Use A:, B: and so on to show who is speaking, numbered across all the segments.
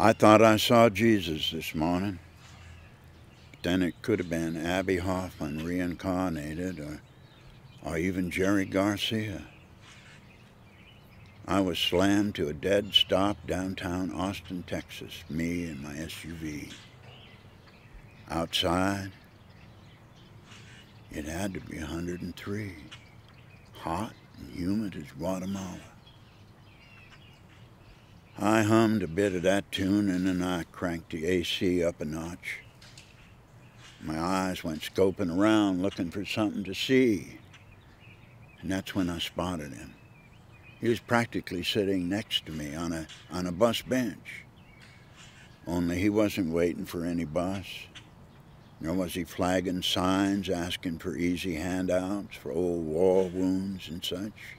A: I thought I saw Jesus this morning. But then it could have been Abby Hoffman reincarnated, or even Jerry Garcia. I was slammed to a dead stop downtown Austin, Texas, me and my SUV. Outside, it had to be 103, hot and humid as Guatemala. I hummed a bit of that tune and then I cranked the AC up a notch. My eyes went scoping around looking for something to see. And that's when I spotted him. He was practically sitting next to me on a bus bench. Only he wasn't waiting for any bus, nor was he flagging signs asking for easy handouts for old war wounds and such.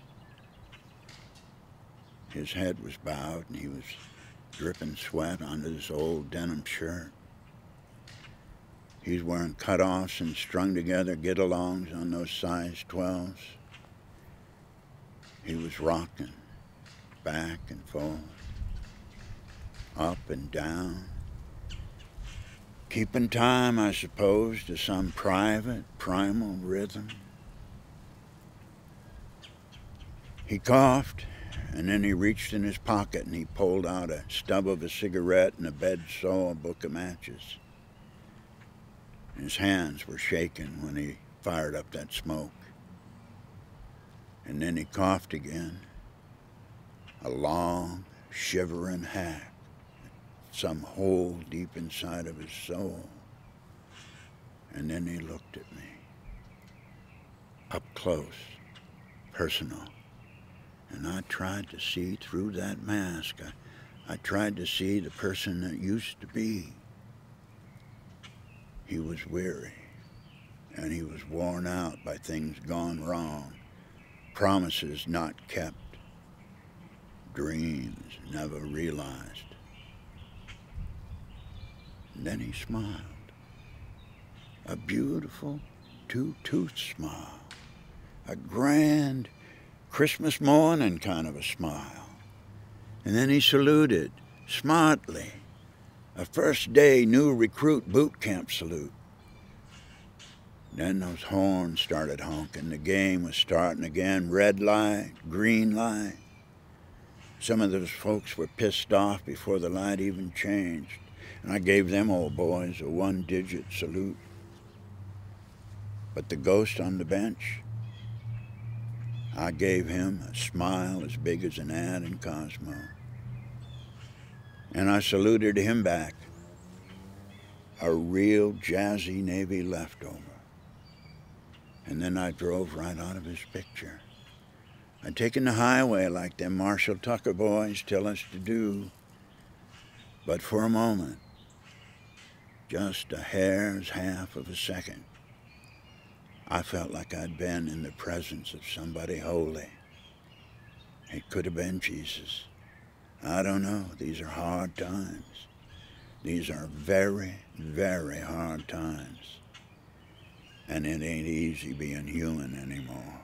A: His head was bowed and he was dripping sweat onto his old denim shirt. He's wearing cutoffs and strung together get-alongs on those size 12s. He was rocking back and forth, up and down, keeping time, I suppose, to some private, primal rhythm. He coughed, and then he reached in his pocket and he pulled out a stub of a cigarette and a bed-saw book of matches. His hands were shaking when he fired up that smoke. And then he coughed again, a long, shivering hack, some hole deep inside of his soul. And then he looked at me, up close, personal. And I tried to see through that mask. I tried to see the person that used to be. He was weary, and he was worn out by things gone wrong, promises not kept, dreams never realized. And then he smiled, a beautiful two-tooth smile, a grand Christmas morning kind of a smile. And then he saluted, smartly, a first day new recruit boot camp salute. Then those horns started honking. The game was starting again. Red light, green light. Some of those folks were pissed off before the light even changed. And I gave them old boys a one-digit salute. But the ghost on the bench, I gave him a smile as big as an ad in Cosmo. And I saluted him back, a real jazzy Navy leftover. And then I drove right out of his picture. I'd taken the highway like them Marshall Tucker boys tell us to do. But for a moment, just a hair's half of a second, I felt like I'd been in the presence of somebody holy. It could have been Jesus. I don't know. These are hard times. These are very, very hard times. And it ain't easy being human anymore.